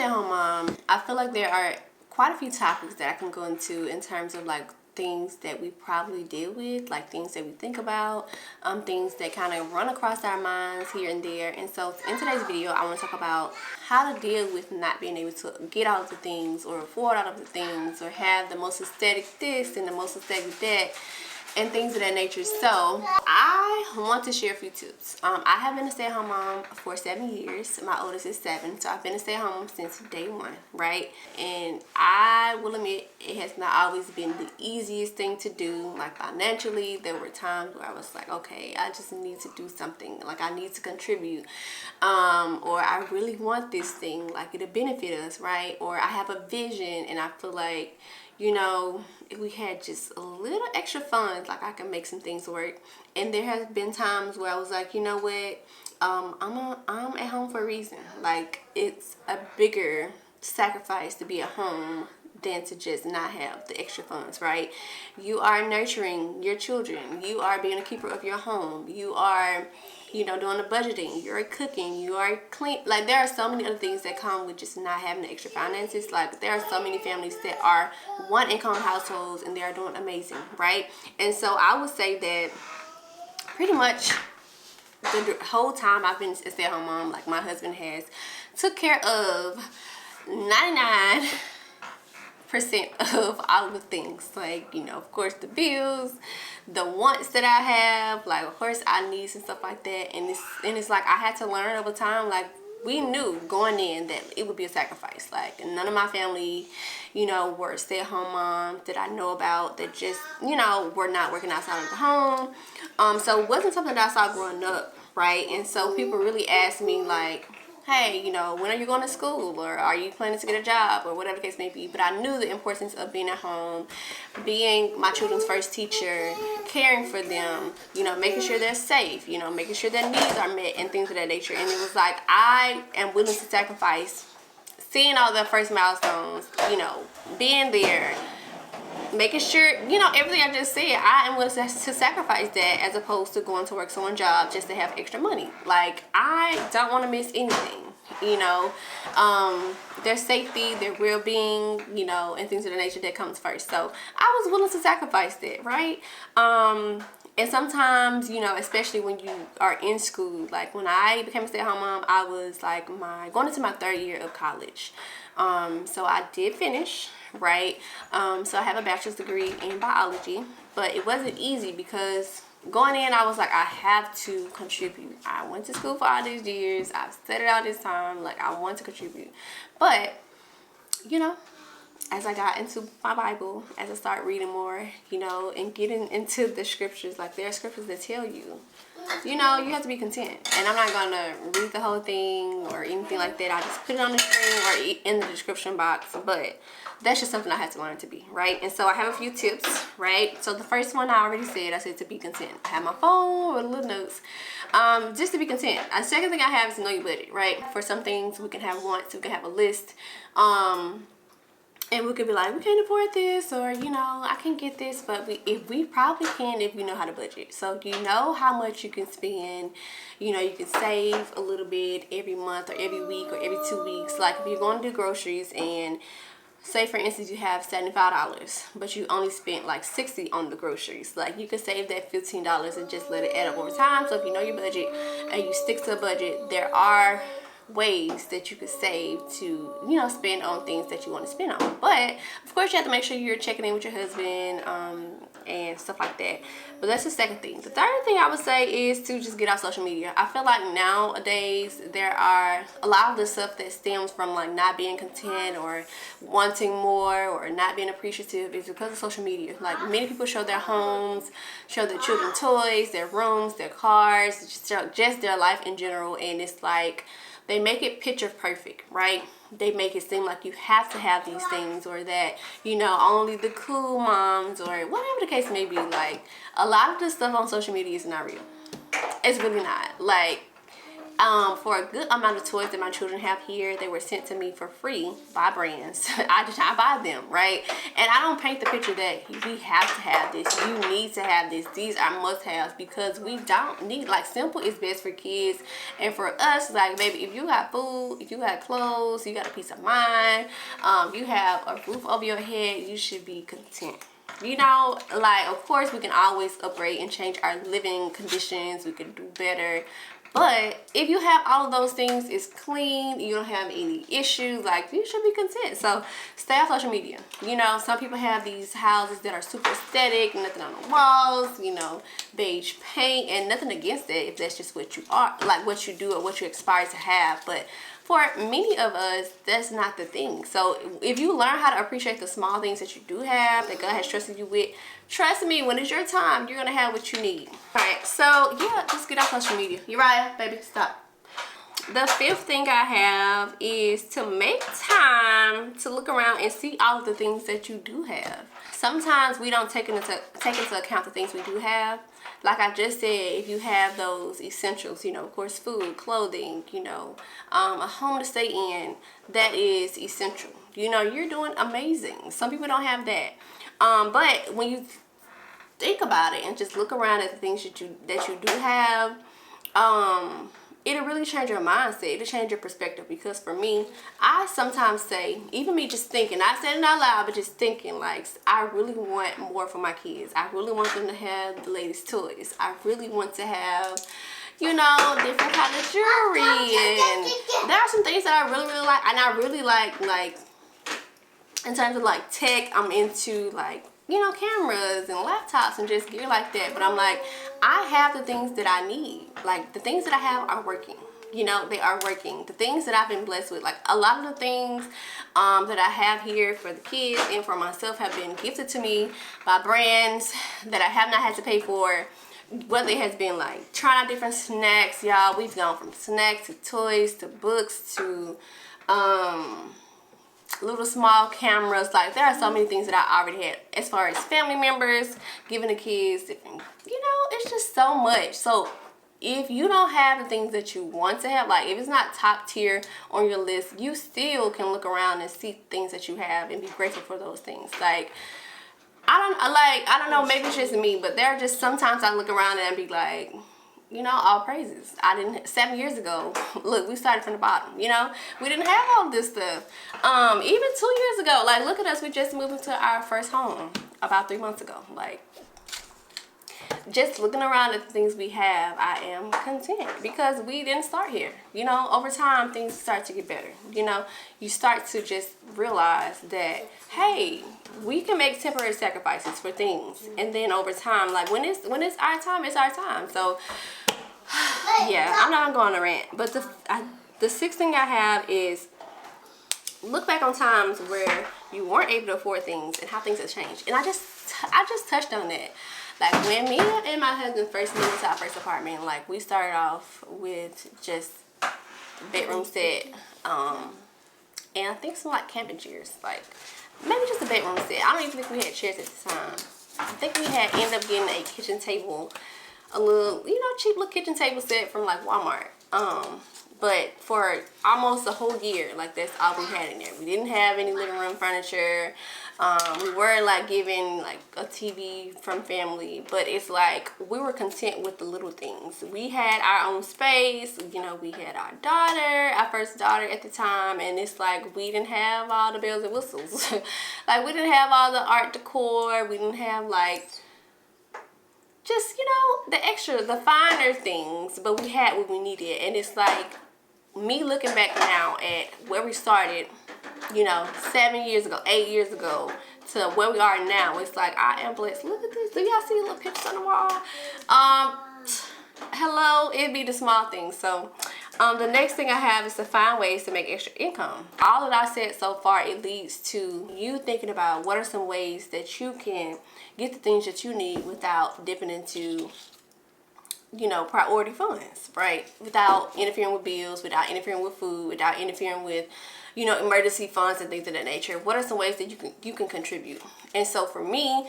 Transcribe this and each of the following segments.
stay-at-home mom, I feel like there are quite a few topics that I can go into in terms of like things that we probably deal with, like things that we think about, things that kind of run across our minds here and there. And so in today's video, I want to talk about how to deal with not being able to get all of the things or afford all of the things or have the most aesthetic this and the most aesthetic that and things of that nature. So I want to share a few tips. I have been a stay-at-home mom for 7 years. My oldest is 7, so I've been a stay-at-home mom since day one, right? And I will admit it has not always been the easiest thing to do. Like financially, there were times where I was like, okay, I just need to do something. Like I need to contribute, or I really want this thing. Like it'll benefit us, right? Or I have a vision and I feel like, you know, if we had just a little extra funds, like I can make some things work. And there has been times where I was like, you know what, I'm at home for a reason. Like it's a bigger sacrifice to be at home than to just not have the extra funds, right? You are nurturing your children. You are being a keeper of your home. You are, you know, doing the budgeting. You're cooking. You are clean. Like there are so many other things that come with just not having the extra finances. Like there are so many families that are one income households and they are doing amazing, right? And so I would say that pretty much the whole time I've been a stay-at-home mom, like my husband has took care of 99% of all of the things, like, you know, of course the bills, the wants that I have, like of course our needs and stuff like that. And it's like I had to learn over time. Like we knew going in that it would be a sacrifice. Like none of my family, you know, were stay-at-home moms that I know about that just, you know, were not working outside of the home. So it wasn't something that I saw growing up, right? And so people really asked me like, hey, you know, when are you going to school, or are you planning to get a job, or whatever the case may be. But I knew the importance of being at home, being my children's first teacher, caring for them, you know, making sure they're safe, you know, making sure their needs are met and things of that nature. And it was like I am willing to sacrifice seeing all the first milestones, you know, being there, making sure, you know, everything I just said, I am willing to sacrifice that as opposed to going to work someone's job just to have extra money. Like, I don't want to miss anything, you know. Their safety, their well-being, you know, and things of the nature that comes first. So, I was willing to sacrifice that, right? And sometimes, you know, especially when you are in school, like when I became a stay-at-home mom, I was like going into my 3rd year of college. So I did finish, right? So I have a bachelor's degree in biology, but it wasn't easy because going in, I was like, I have to contribute. I went to school for all these years. I've studied all this time. Like, I want to contribute. But, you know, as I got into my Bible, as I started reading more, you know, and getting into the scriptures, like there are scriptures that tell you, you know, you have to be content. And I'm not going to read the whole thing or anything like that. I just put it on the screen or in the description box. But that's just something I had to learn to be, right? And so I have a few tips, right? So the first one I already said, I said to be content. I have my phone with little notes, just to be content. The second thing I have is know your budget, right? For some things we can have wants, we can have a list, and we could be like, we can't afford this, or, you know, I can't get this, but we probably can if we know how to budget. So you know how much you can spend, you know, you can save a little bit every month or every week or every 2 weeks. Like if you're going to do groceries and say for instance you have $75, but you only spent like $60 on the groceries, like you could save that $15 and just let it add up over time. So if you know your budget and you stick to a budget, there are ways that you could save to, you know, spend on things that you want to spend on. But of course you have to make sure you're checking in with your husband and stuff like that. But that's the second thing. The third thing I would say is to just get off social media. I feel like nowadays there are a lot of the stuff that stems from like not being content or wanting more or not being appreciative is because of social media. Like many people show their homes, show their children toys, their rooms, their cars, just their life in general, and it's like they make it picture perfect, right? They make it seem like you have to have these things, or that, you know, only the cool moms, or whatever the case may be. Like, a lot of the stuff on social media is not real. It's really not. Like, For a good amount of toys that my children have here, they were sent to me for free by brands. I buy them, right? And I don't paint the picture that we have to have this, you need to have this, these are must-haves, because we don't need, like, simple is best for kids. And for us, like, baby, if you got food, if you got clothes, you got a peace of mind, you have a roof over your head, you should be content. You know, like, of course we can always upgrade and change our living conditions, we can do better. But if you have all of those things, it's clean, you don't have any issues, like, you should be content. So stay off social media. You know, some people have these houses that are super aesthetic, nothing on the walls, you know, beige paint, and nothing against it if that's just what you are, like what you do or what you aspire to have. But for many of us, that's not the thing. So if you learn how to appreciate the small things that you do have, that God has trusted you with, trust me, when it's your time, you're gonna have what you need. All right, so yeah, just get off social media. Uriah, baby, stop. The fifth thing I have is to make time to look around and see all of the things that you do have. Sometimes we don't take into account the things we do have. Like I just said, if you have those essentials, you know, of course, food, clothing, you know, a home to stay in, that is essential. You know, you're doing amazing. Some people don't have that. But when you think about it and just look around at the things that you do have, it'll really change your mindset. It'll change your perspective. Because for me, I sometimes say, even me just thinking, not saying it out loud, but just thinking, like, I really want more for my kids. I really want them to have the latest toys. I really want to have, you know, different kind of jewelry. And there are some things that I really, really like. And I really like, in terms of like tech, I'm into like, you know, cameras and laptops and just gear like that. But I'm like, I have the things that I need. Like, the things that I have are working. You know, they are working. The things that I've been blessed with, like a lot of the things that I have here for the kids and for myself have been gifted to me by brands that I have not had to pay for. Whether it has been like trying out different snacks, y'all. We've gone from snacks to toys to books to little small cameras. Like, there are so many things that I already had as far as family members, giving the kids different, you know, it's just so much. So if you don't have the things that you want to have, like if it's not top tier on your list, you still can look around and see things that you have and be grateful for those things. Like, I don't know, maybe it's just me, but there are just sometimes I look around and be like, you know, all praises. 7 years ago, look, we started from the bottom, you know? We didn't have all this stuff. Even 2 years ago, like, look at us, we just moved into our first home about 3 months ago. Like, just looking around at the things we have, I am content because we didn't start here. You know, over time, things start to get better. You know, you start to just realize that, hey, we can make temporary sacrifices for things. And then over time, like when it's our time, it's our time. So, yeah, I'm not going to rant. But the sixth thing I have is look back on times where you weren't able to afford things and how things have changed. And I just touched on that. Like, when me and my husband first moved into our first apartment, like, we started off with just a bedroom set, and I think some, like, camping chairs. Like, maybe just a bedroom set. I don't even think we had chairs at the time. I think we had ended up getting a kitchen table, a little, you know, cheap little kitchen table set from, like, Walmart. But for almost a whole year, like, that's all we had in there. We didn't have any living room furniture. We were like given like a TV from family, but it's like we were content with the little things. We had our own space, you know, we had our first daughter at the time, and it's like we didn't have all the bells and whistles. Like, we didn't have all the art decor, we didn't have like just, you know, the finer things, but we had what we needed. And it's like me looking back now at where we started, you know, 7 years ago, 8 years ago, to where we are now. It's like, I am blessed. Look at this. Do y'all see little pictures on the wall? Hello, it'd be the small things. So, the next thing I have is to find ways to make extra income. All that I said so far, it leads to you thinking about what are some ways that you can get the things that you need without dipping into, you know, priority funds, right? Without interfering with bills, without interfering with food, without interfering with, you know, emergency funds and things of that nature. What are some ways that you can contribute? And so for me,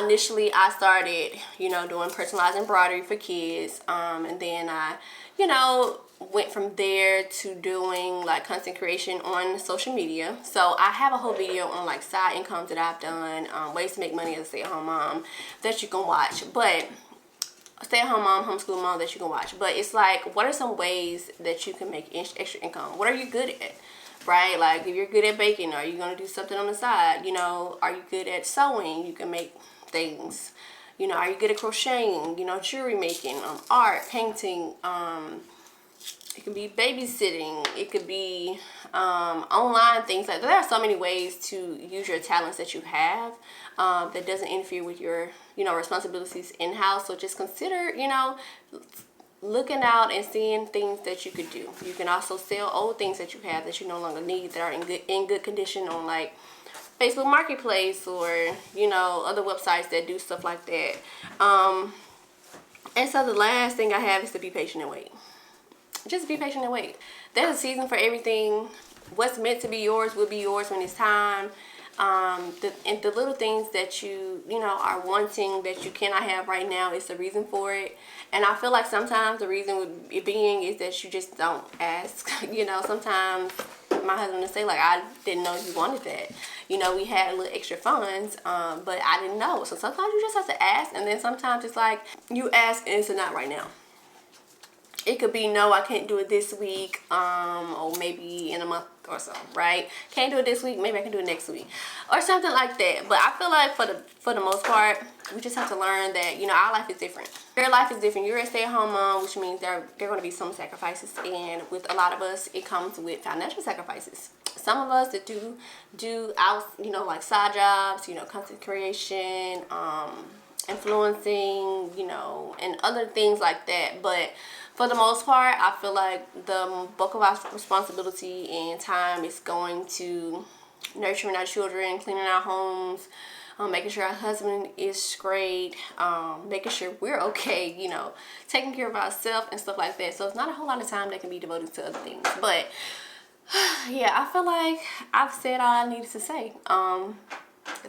initially I started, you know, doing personalized embroidery for kids, and then I, you know, went from there to doing like content creation on social media. So I have a whole video on like side incomes that I've done, ways to make money as a stay-at-home mom that you can watch. But stay-at-home mom, homeschool mom that you can watch. But it's like, what are some ways that you can make extra income? What are you good at? Right? Like, if you're good at baking, are you going to do something on the side? You know, are you good at sewing? You can make things. You know, are you good at crocheting? You know, jewelry making, art, painting, it could be babysitting, it could be online things like that. There are so many ways to use your talents that you have that doesn't interfere with your, you know, responsibilities in-house. So just consider, you know, looking out and seeing things that you could do. You can also sell old things that you have that you no longer need, that are in good condition, on like Facebook Marketplace, or, you know, other websites that do stuff like that. And so the last thing I have is to be patient and wait. Just be patient and wait. There's a season for everything. What's meant to be yours will be yours when it's time. The little things that you know, are wanting that you cannot have right now is the reason for it. And I feel like sometimes the reason with it being is that you just don't ask. You know, sometimes my husband would say, like, I didn't know you wanted that. You know, we had a little extra funds, but I didn't know. So sometimes you just have to ask, and then sometimes it's like you ask and it's a not right now. It could be, no, I can't do it this week, or maybe in a month or so, right? Can't do it this week, maybe I can do it next week, or something like that. But I feel like for the most part, we just have to learn that, you know, our life is different. Your life is different. You're a stay-at-home mom, which means there are going to be some sacrifices, and with a lot of us, it comes with financial sacrifices. Some of us that do out, you know, like side jobs, you know, content creation, influencing, you know, and other things like that. But for the most part, I feel like the bulk of our responsibility and time is going to nurturing our children, cleaning our homes, making sure our husband is great, making sure we're okay, you know, taking care of ourselves and stuff like that. So it's not a whole lot of time that can be devoted to other things. But yeah, I feel like I've said all I needed to say.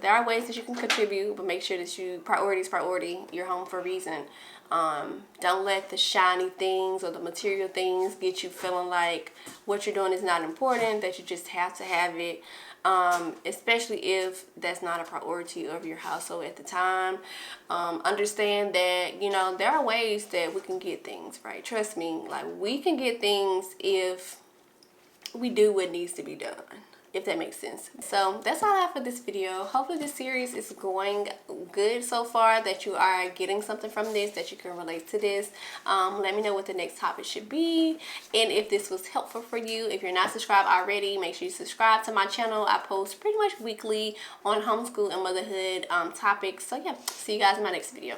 There are ways that you can contribute, but make sure that priority is priority. You're home for a reason. Don't let the shiny things or the material things get you feeling like what you're doing is not important, that you just have to have it, especially if that's not a priority of your household at the time. Understand that, you know, there are ways that we can get things, right? Trust me, like, we can get things if we do what needs to be done, if that makes sense. So that's all I have for this video. Hopefully this series is going good so far, that you are getting something from this, that you can relate to this. Let me know what the next topic should be, and if this was helpful for you. If you're not subscribed already, make sure you subscribe to my channel. I post pretty much weekly on homeschool and motherhood topics. So yeah, see you guys in my next video.